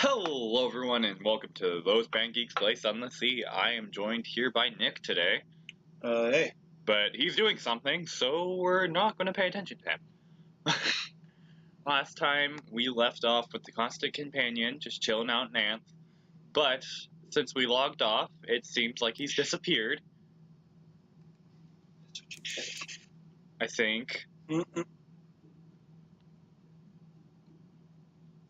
Hello everyone and welcome to Those Band Geeks Play Sunless. I am joined here by Nick today. Hey. But he's doing something, so we're not going to pay attention to him. Last time we left off with the constant companion, just chilling out in Anthe. But since we logged off, it seems like he's disappeared. That's what you say. I think. Mm-mm.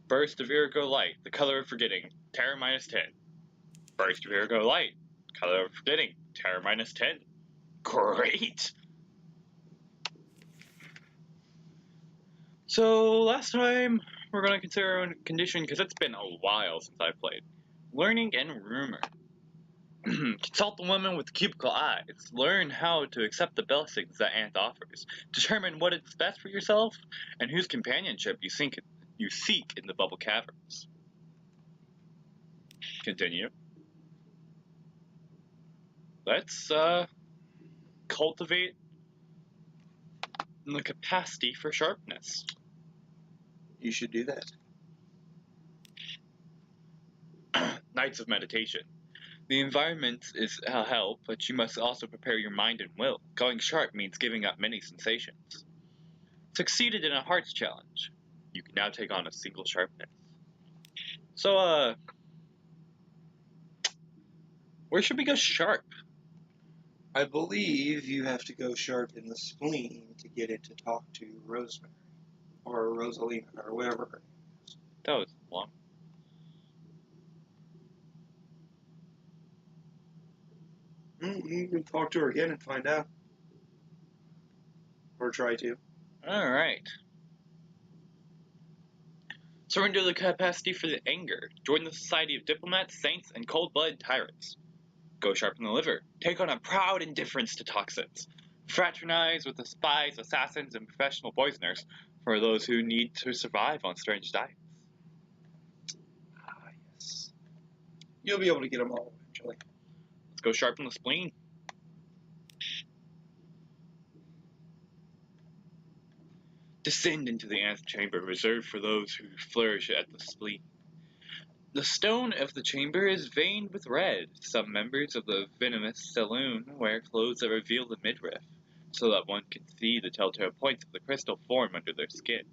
Burst of Virgo Light, the color of forgetting, terror -10. Burst of Virgo Light, color of forgetting, terror -10. Great! So, last time, we're going to consider a condition, because it's been a while since I played. Learning and rumor. Consult the woman with the cubicle eyes. Learn how to accept the blessings that Anthe offers. Determine what is best for yourself, and whose companionship you seek in the bubble caverns. Continue. Let's, cultivate the capacity for sharpness. You should do that. Nights of meditation. The environment is a help, but you must also prepare your mind and will. Going sharp means giving up many sensations. Succeeded in a hearts challenge. You can now take on a single sharpness. So, where should we go sharp? I believe you have to go sharp in the spleen to get it to talk to Rosemary. Or Rosalina, or whatever her name is. That was long. You can talk to her again and find out. Or try to. Alright. Surrender the capacity for the anger. Join the society of diplomats, saints, and cold-blooded tyrants. Go sharp in the liver. Take on a proud indifference to toxins. Fraternize with the spies, assassins, and professional poisoners for those who need to survive on strange diets. Ah, yes. You'll be able to get them all eventually. Let's go sharp in the spleen. Descend into the antechamber reserved for those who flourish at the spleen. The stone of the chamber is veined with red. Some members of the venomous saloon wear clothes that reveal the midriff, so that one can see the telltale points of the crystal form under their skin.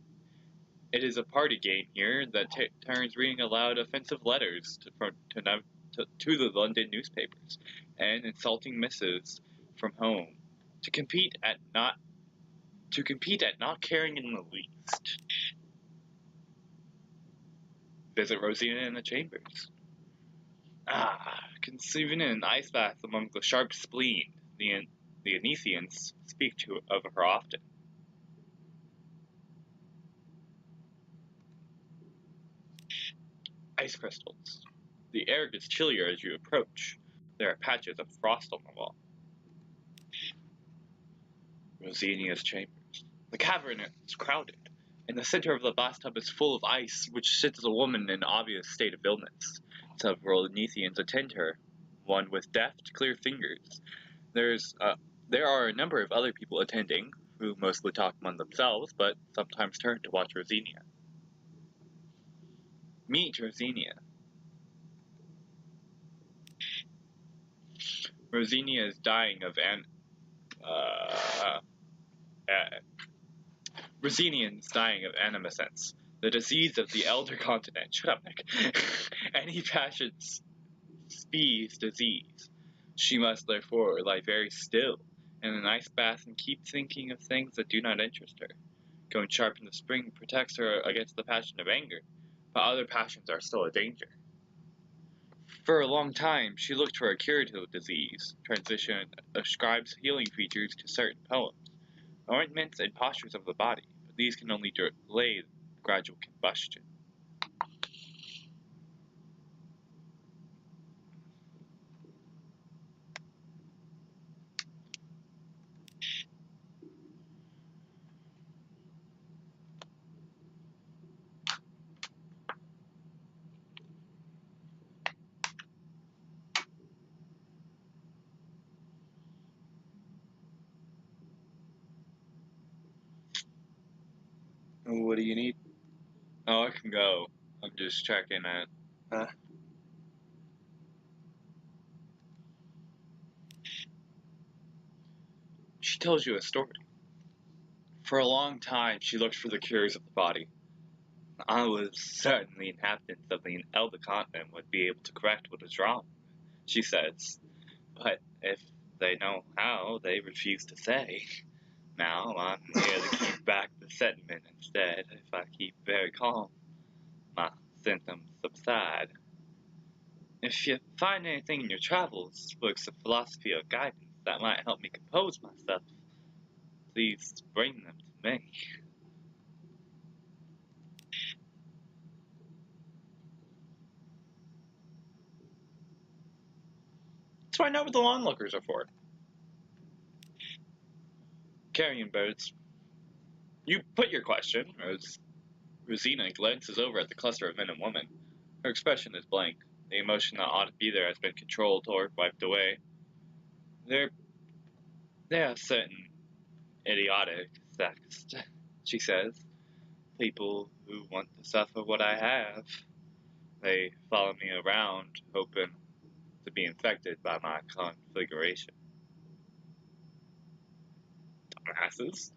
It is a party game here that turns reading aloud offensive letters to the London newspapers and insulting missives from home to compete at not caring in the least. Visit Rosina in the chambers. Conceiving in an ice bath among the sharp spleen, the Anethians speak of her often. Ice crystals. The air gets chillier as you approach. There are patches of frost on the wall. Rosinia's chambers. The cavern is crowded. In the center of the bathtub is full of ice, which sits a woman in an obvious state of illness. Several Anethians attend her, one with deft, clear fingers. There are a number of other people attending, who mostly talk among themselves, but sometimes turn to watch Rosinia. Meet Rosinia. Rosinia is dying of Rosinians dying of animescence, the disease of the elder continent. Shut up, Nick. Any passion speeds disease. She must therefore lie very still in an ice bath and keep thinking of things that do not interest her. Going sharp in the spring protects her against the passion of anger, but other passions are still a danger. For a long time, she looked for a cure to the disease. Transition ascribes healing features to certain poems, ointments, and postures of the body, but these can only delay gradual combustion. What do you need? Oh, I can go. I'm just checking it. Huh? She tells you a story. For a long time, she looked for the cures of the body. I was certain the inhabitants of the Elder Continent would be able to correct what is wrong, she says. But if they know how, they refuse to say. Now I'm here to keep back the sentiment instead. If I keep very calm, my symptoms subside. If you find anything in your travels, works of philosophy or guidance that might help me compose myself, please bring them to me. So I know what the onlookers are for. Carrion birds. You put your question, as Rosina glances over at the cluster of men and women. Her expression is blank. The emotion that ought to be there has been controlled or wiped away. There are certain idiotic sects, she says. People who want to suffer what I have. They follow me around, hoping to be infected by my configuration. Dumbasses.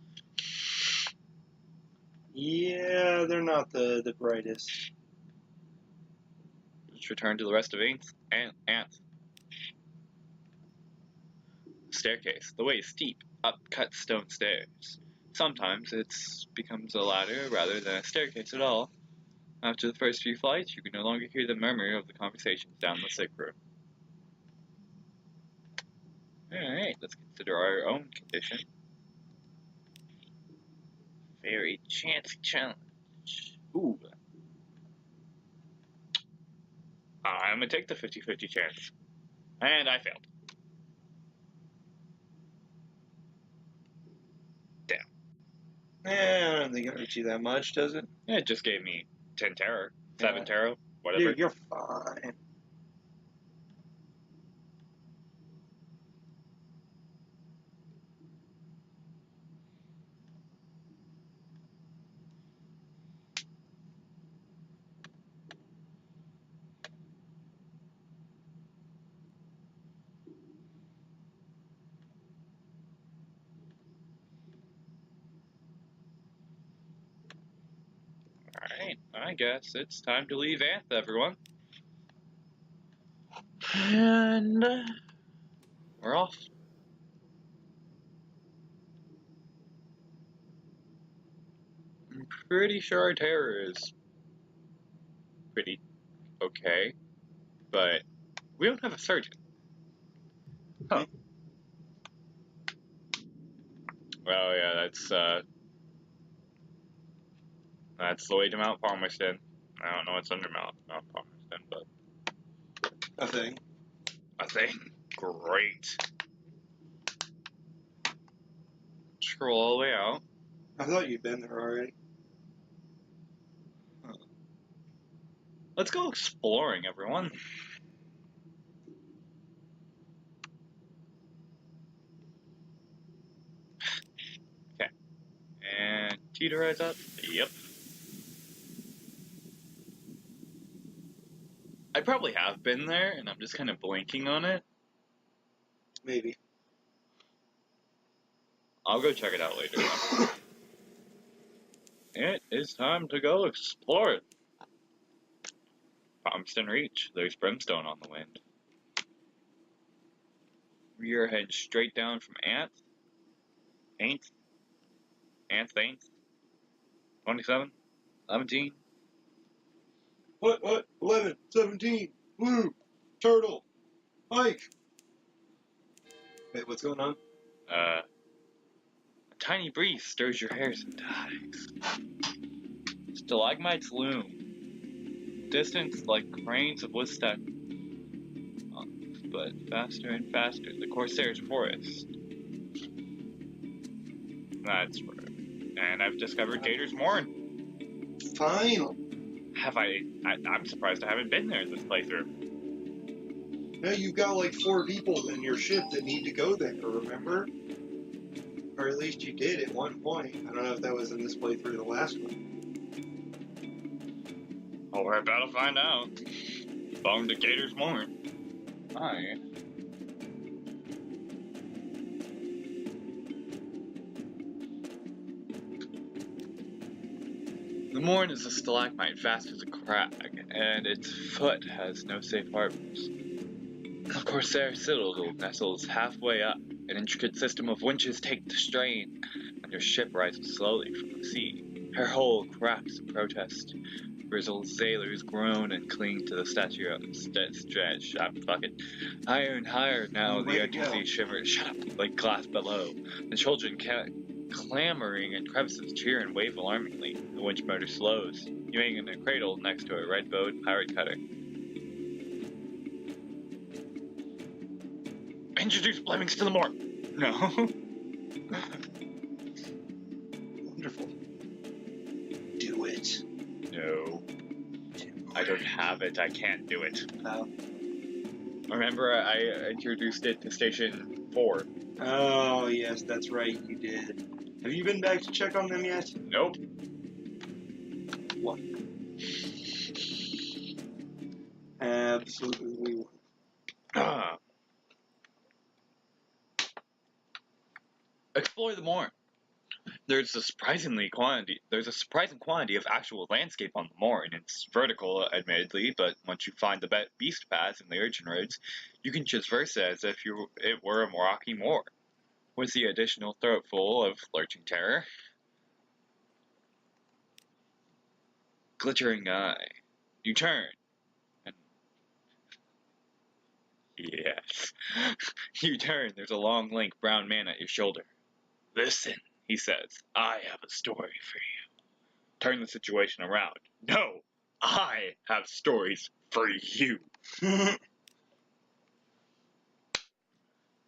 Yeah, they're not the brightest. Let's return to the rest of Anthe. Staircase. The way is steep, up cut stone stairs. Sometimes it becomes a ladder rather than a staircase at all. After the first few flights, you can no longer hear the murmur of the conversations down the sick room. Alright, let's consider our own condition. Very chancy challenge. Ooh. I'm gonna take the 50-50 chance. And I failed. Damn. I don't think it hurts you that much, does it? Yeah, it just gave me 10 terror, 7 Yeah. terror, whatever. You're fine. Alright, I guess it's time to leave Anthe, everyone. And we're off. I'm pretty sure our terror is pretty okay, but we don't have a surgeon. Huh. Well, yeah, that's the way to Mount Palmerston. I don't know what's under Mount Palmerston, but A thing. I think great. Scroll all the way out. I thought you'd been there already. Let's go exploring, everyone. Okay. And teeterize up. Yep. I probably have been there, and I'm just kind of blanking on it. Maybe. I'll go check it out later. It is time to go explore it. Palmerston Reach. There's brimstone on the wind. We are heading straight down from Anthe, 27, 17. What? 11, 17, blue, turtle, Mike. Wait, what's going on? A tiny breeze stirs your hairs and ties. Stalagmites loom, distant like cranes of Woodstock, but faster and faster. The Corsair's forest. That's right. And I've discovered Gator's Mourn. Finally. I'm surprised I haven't been there in this playthrough. Now you've got like 4 people in your ship that need to go there, remember? Or at least you did at one point. I don't know if that was in this playthrough or the last one. Oh, we're about to find out. Bone to Gators Morn. Hi. The Morn is a stalagmite vast as a crag, and its foot has no safe harbors. Of course, their citadel nestles halfway up. An intricate system of winches take the strain, and your ship rises slowly from the sea. Her hull cracks in protest. Grizzled sailors groan and cling to the statue of stretch. Fuck it. Higher and higher now, the Anthe shimmers. Shut up! Like glass below. The children clamoring in crevices cheer and wave alarmingly. The winch motor slows. You hang in a cradle next to a red-bowed pirate cutter. Introduce Flemings to the Moor. No. Wonderful. Do it. No. I don't have it. I can't do it. Oh. Remember, I introduced it to Station 4. Oh, yes, that's right, you did. Have you been back to check on them yet? Nope. What? Absolutely one. Explore the Moor. There's a surprising quantity of actual landscape on the moor, and it's vertical, admittedly, but once you find the beast paths and the urchin roads, you can traverse it as if it were a rocky moor, with the additional throatful of lurching terror. Glittering eye. You turn, and yes, you turn. There's a long, lank brown man at your shoulder. Listen, he says, I have a story for you. Turn the situation around. No, I have stories for you.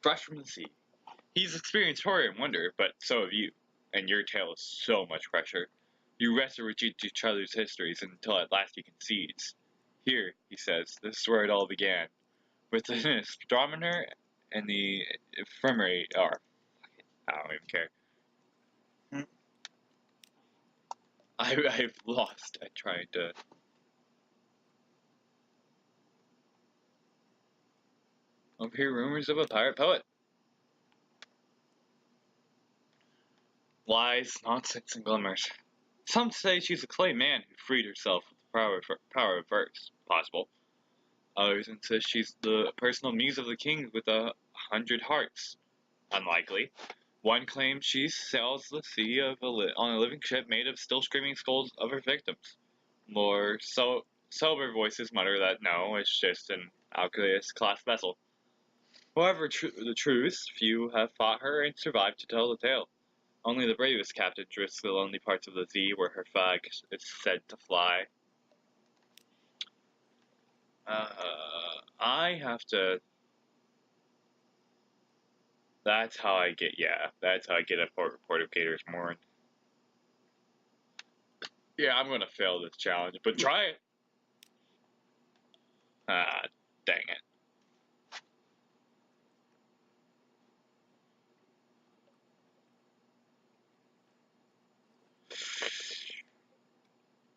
Fresh from the sea. He's experienced horror and wonder, but so have you. And your tale is so much fresher. You wrestle with each other's histories until at last you concedes. Here, he says, this is where it all began. With the astronomer and the ephemerate, or I don't even care. I've lost at trying to. Overhear rumors of a pirate poet. Lies, nonsense, and glimmers. Some say she's a clay man who freed herself with the power of verse. Possible. Others insist she's the personal muse of the king with 100 hearts. Unlikely. One claims she sails the sea on a living ship made of still screaming skulls of her victims. More sober voices mutter that no, it's just an Alcaeus class vessel. However, the truth, few have fought her and survived to tell the tale. Only the bravest captain drifts the lonely parts of the sea where her flag is said to fly. I have to. That's how I get a port report of Gators Morn. Yeah, I'm gonna fail this challenge, but try it. Ah, dang it.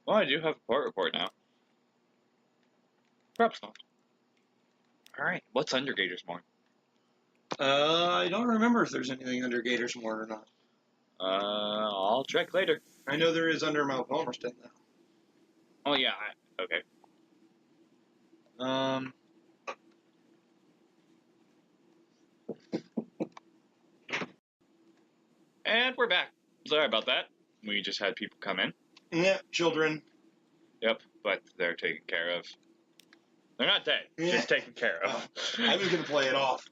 Well, I do have a port report now. Perhaps not. Alright, what's under Gators Morn? I don't remember if there's anything under Gators Moor or not. I'll check later. I know there is under Mount Palmerston, though. Oh, yeah, okay. And we're back. Sorry about that. We just had people come in. Yeah, children. Yep, but they're taken care of. They're not dead, just taken care of. I was going to play it off.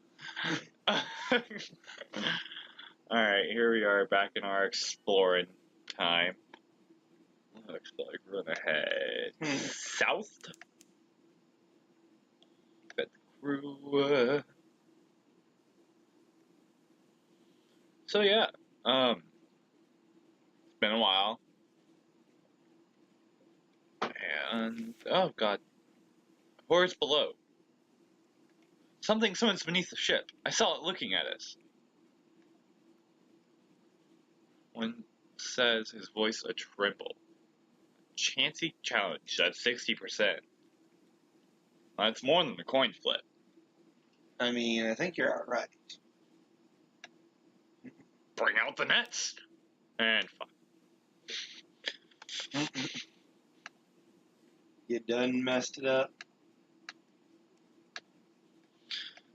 Alright, here we are back in our exploring time. Looks like we're gonna head south. Got the crew. So yeah, it's been a while. And, oh god. Horrors below. Something swims beneath the ship. I saw it looking at us. One says, his voice a tremble. Chancy challenge at 60%. That's more than a coin flip. I mean, I think you're alright. Bring out the nets. And fuck. You done messed it up?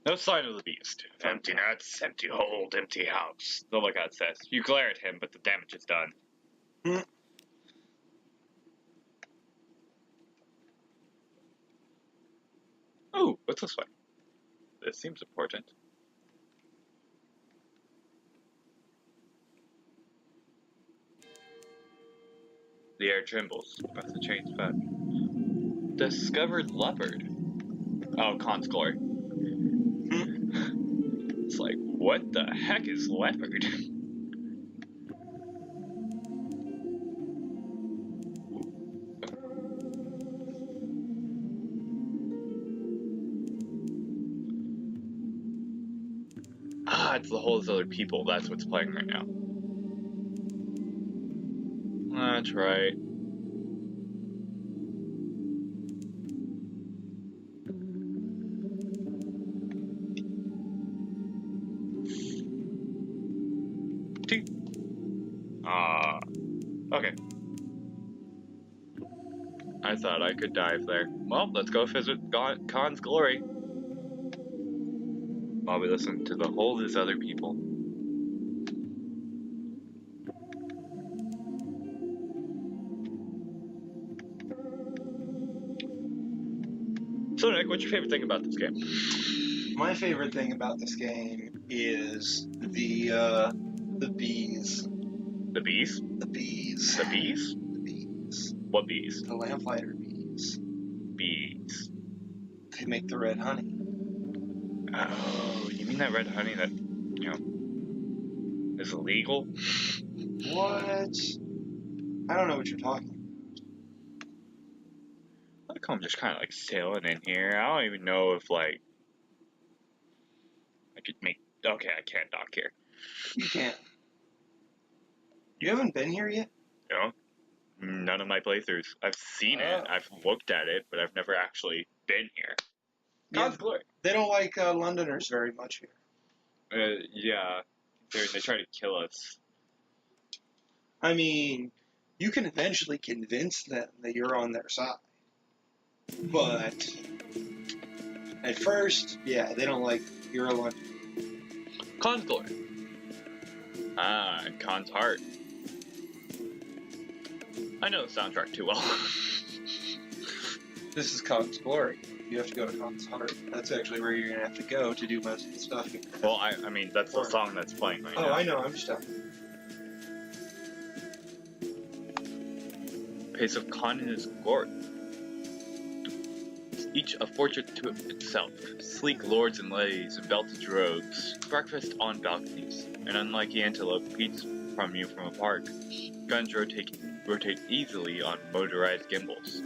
No sign of the beast. Empty nets, empty hold, empty house. The lookout says. You glare at him, but the damage is done. Oh, what's this way? This seems important. The air trembles as the chains back. Discovered leopard. Oh, Khan's glory. It's like, what the heck is leopard? Ah, it's the whole of other people. That's what's playing right now. That's right. Okay. I thought I could dive there. Well, let's go visit Khan's glory. While we listen to the whole of these other people. So, Nick, what's your favorite thing about this game? My favorite thing about this game is the bees. The bees? The bees. The bees? The bees. What bees? The lamplighter bees. Bees. They make the red honey. Oh, you mean that red honey that, you know, is illegal? What? I don't know what you're talking about. Like, I'm just kind of like sailing in here. I don't even know if, like, I could make. Okay, I can't dock here. You can't. You haven't been here yet? You know? None of my playthroughs. I've seen it, I've looked at it, but I've never actually been here. God's glory. They don't like Londoners very much here. Yeah. They try to kill us. I mean, you can eventually convince them that you're on their side. But at first, yeah, they don't like you're a Londoner. Khan's glory. Ah, and Khan's heart. I know the soundtrack too well. This is Khan's glory. You have to go to Khan's heart. That's actually where you're gonna have to go to do most of the stuff here. Well, I mean, that's the song that's playing right now. Oh, I know. I'm just telling you. Pace of Khan in his glory. Each a portrait to itself. Sleek lords and ladies in belted robes. Breakfast on balconies. An unlucky antelope peeks from you from a park. Guns rotate easily on motorized gimbals.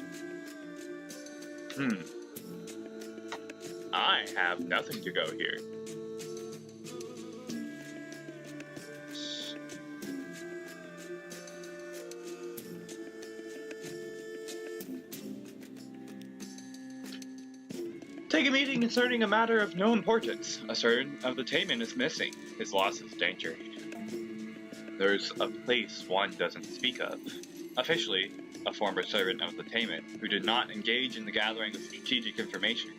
I have nothing to go here. Take a meeting concerning a matter of no importance. A servant of the Taman is missing. His loss is danger. There's a place one doesn't speak of. Officially, a former servant of the Taman, who did not engage in the gathering of strategic information,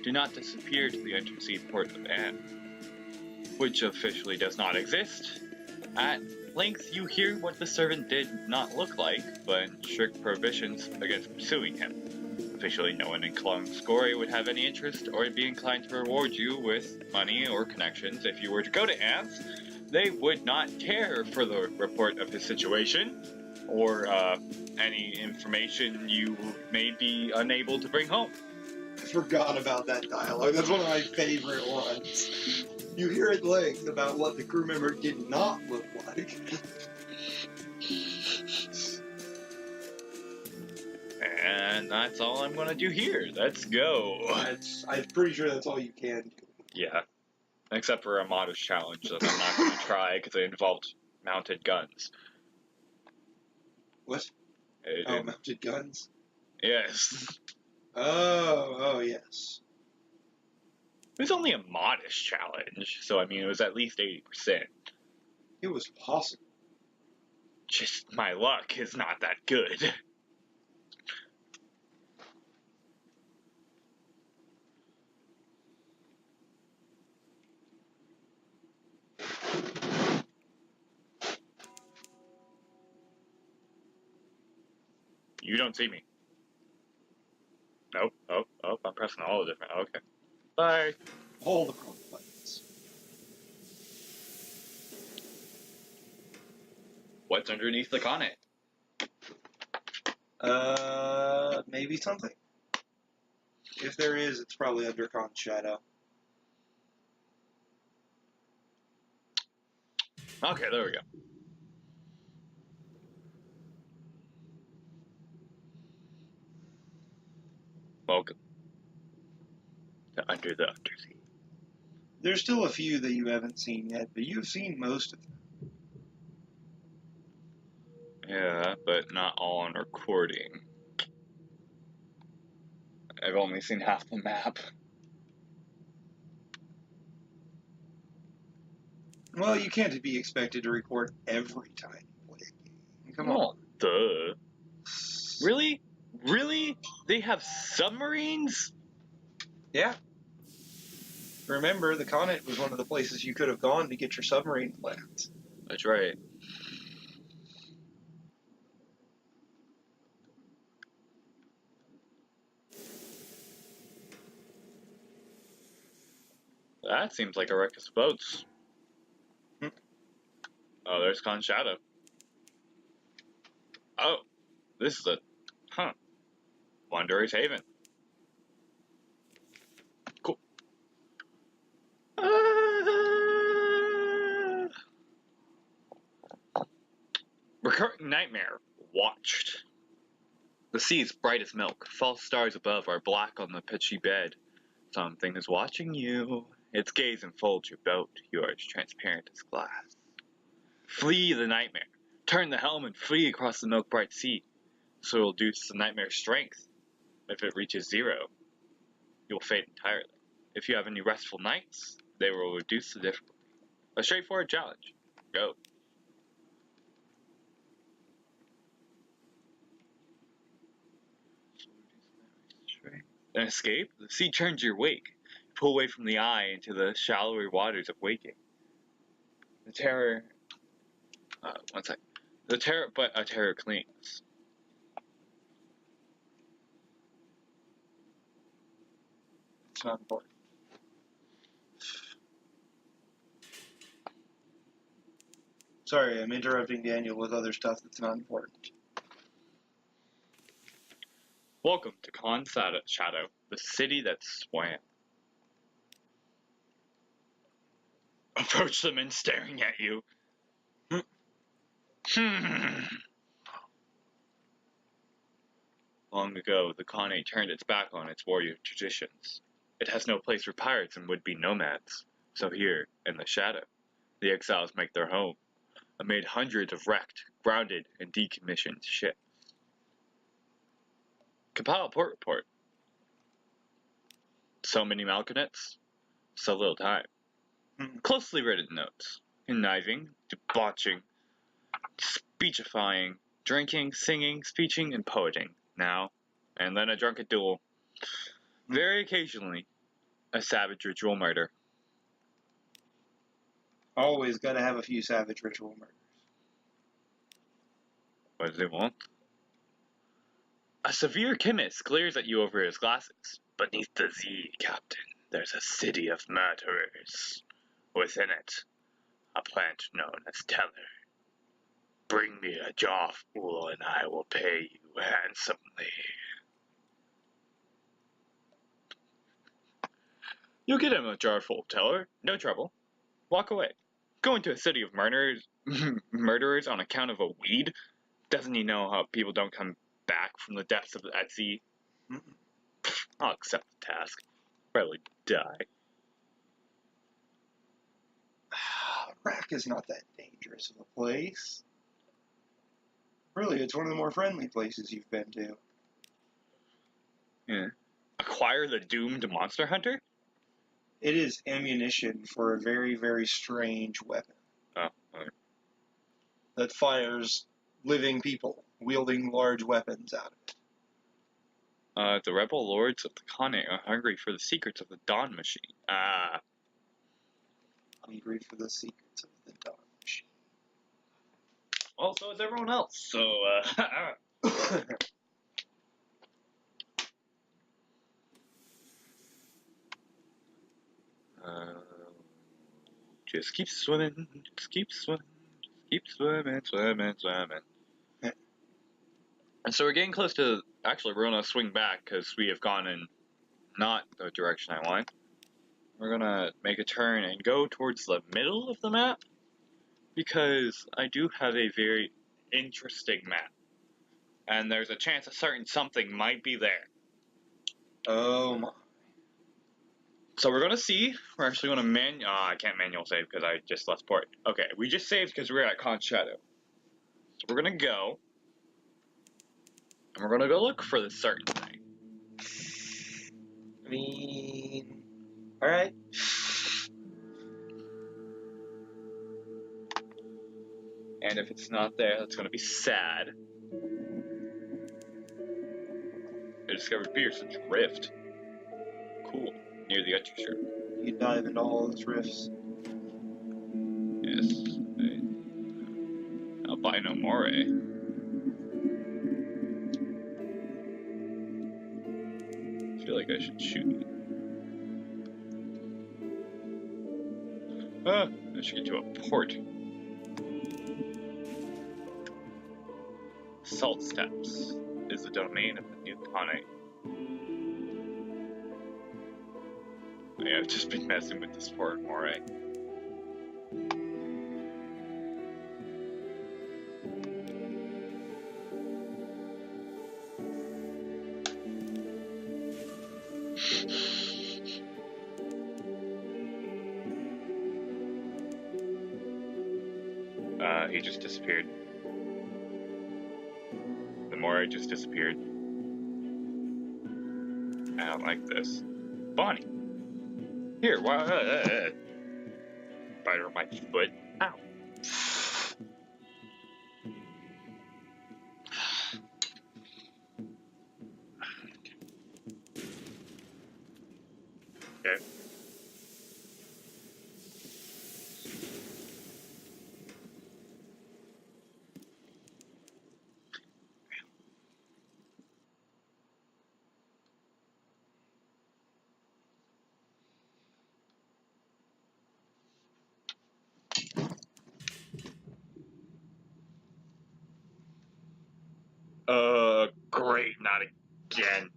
did not disappear to the undersea port of Anthe, which officially does not exist. At length you hear what the servant did not look like, but strict prohibitions against pursuing him. Officially, no one in Khan's glory would have any interest or be inclined to reward you with money or connections if you were to go to Anthe. They would not care for the report of his situation, or any information you may be unable to bring home. I forgot about that dialogue. That's one of my favorite ones. You hear at length about what the crew member did not look like. And that's all I'm going to do here. Let's go. I'm pretty sure that's all you can do. Yeah. Except for a modest challenge that I'm not going to try because it involved mounted guns. What? Mounted guns? Yes. Oh, yes. It was only a modest challenge, so I mean, it was at least 80%. It was possible. Just my luck is not that good. You don't see me. Nope. Oh, I'm pressing all the different. Okay. Bye. All the wrong buttons. What's underneath the Connet? Maybe something. If there is, it's probably under Con Shadow. Okay, there we go. Welcome to Under the Undersea. There's still a few that you haven't seen yet, but you've seen most of them. Yeah, but not all on recording. I've only seen half the map. Well, you can't be expected to record every time you play a game. Come on. Duh. Really? Really? They have submarines? Yeah. Remember, the Connet was one of the places you could have gone to get your submarine plans. That's right. That seems like a wreck of boats. Oh, there's Con Shadow. Oh, this is a... Huh. Wanderer's Haven. Cool. Recurring nightmare. Watched. The sea is bright as milk. False stars above are black on the pitchy bed. Something is watching you. Its gaze enfolds your boat. You are as transparent as glass. Flee the nightmare. Turn the helm and flee across the milk-bright sea. So it will reduce the nightmare's strength. If it reaches 0, you will fade entirely. If you have any restful nights, they will reduce the difficulty. A straightforward challenge. Go. An escape? The sea turns your wake. You pull away from the eye into the shallower waters of waking. The terror... one sec. The terror, but a terror clings. It's not important. Sorry, I'm interrupting Daniel with other stuff that's not important. Welcome to Con Shadow, the city that swam. Approach the men staring at you. Long ago, the Khanate turned its back on its warrior traditions. It has no place for pirates and would-be nomads. So here, in the shadow, the exiles make their home, amid hundreds of wrecked, grounded, and decommissioned ships. Compile a port report. So many malcontents, so little time. Closely written notes. Conniving, debauching, speechifying, drinking, singing, speeching, and poeting. Now, and then a drunken duel. Very occasionally, a savage ritual murder. Always gotta have a few savage ritual murders. What do they want? A severe chemist glares at you over his glasses. Beneath the Z, Captain, there's a city of murderers. Within it, a plant known as Teller. Bring me a jar full and I will pay you handsomely. You get him a jar full, Teller. No trouble. Walk away. Go into a city of murderers on account of a weed? Doesn't he know how people don't come back from the depths of that sea? I'll accept the task. Probably die. Iraq is not that dangerous of a place. Really, it's one of the more friendly places you've been to. Yeah. Acquire the doomed monster hunter? It is ammunition for a very, very strange weapon Oh, okay. that fires living people wielding large weapons out of it. The rebel lords of the continent are hungry for the secrets of the Dawn Machine. Ah. Hungry for the secrets of the Dawn Machine. Well, so is everyone else. So, just keep swimming, just keep swimming, just keep swimming, swimming, swimming. And so we're getting close to, actually we're going to swing back because we have gone in not the direction I want. We're going to make a turn and go towards the middle of the map because I do have a very interesting map. And there's a chance a certain something might be there. Oh my. So we're going to see. We're actually going to I can't manual save because I just left port. Okay, we just saved because we're at Con Shadow. So we're going to go. And we're going to go look for this certain thing. I mean, alright. And if it's not there, that's going to be sad. I discovered Pearson's Rift. Cool. Near the Undershore. You dive into all those rifts. Yes. Albino Moray. I feel like I should shoot you. I should get to a port. Salt Steps is the domain of the new Kane. Yeah, I've just been messing with this port Moray. He just disappeared. The Moray just disappeared. I don't like this. Bonnie! Here, why? Bite her on my foot. Ow! Okay. Great, not again.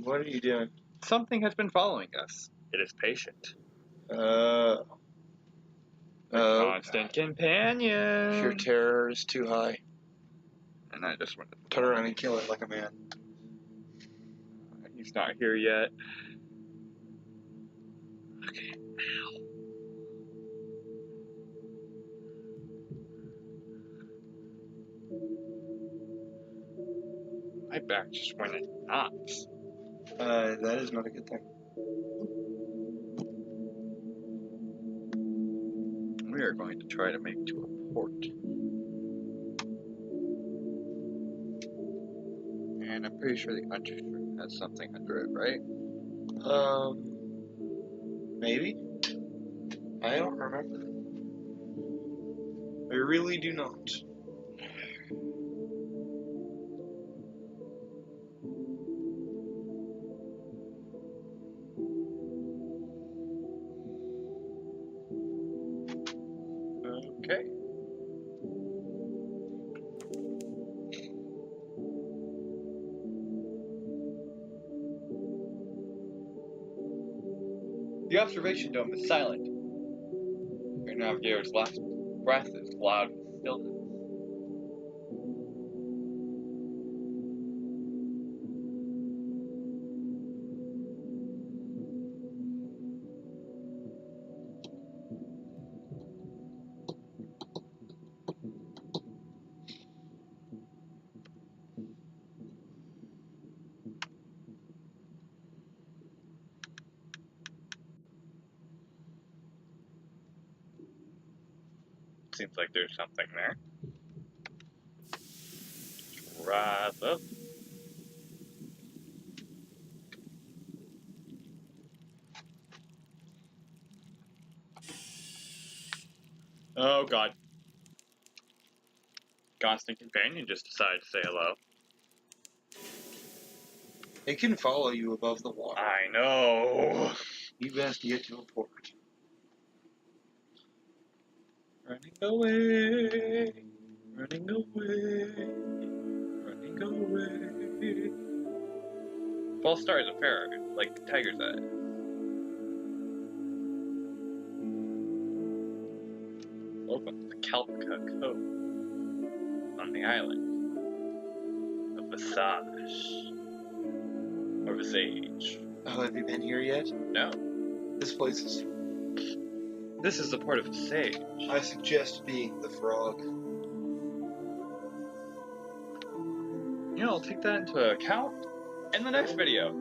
What are you doing? Something has been following us. It is patient. A Constant companion. Your terror is too high. And I just went to Turn around and kill it like a man. He's not here yet. Okay, ow. My back just went in knots. That is not a good thing. We are going to try to make to a port. And I'm pretty sure the Undershore has something under it, right? Maybe? I don't remember. I really do not. Okay. The observation dome is silent. Your navigator's last breath is loud with stillness. seems like there's something there. Drive up. Oh god. Constant companion just decided to say hello. It can follow you above the water. I know. You best get to a port. Running away. Running away. Running away. False Star is a fair, like Tiger's Eye. Welcome to Calpica Cove on the island of Visage. Or Visage. Oh, have you been here yet? No. This place is... This is the port of Visage. I suggest being the frog. You know, I'll take that into account in the next video.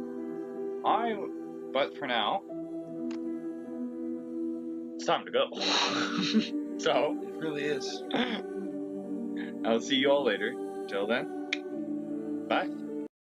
But for now, it's time to go. So, It really is. I'll see you all later. Till then.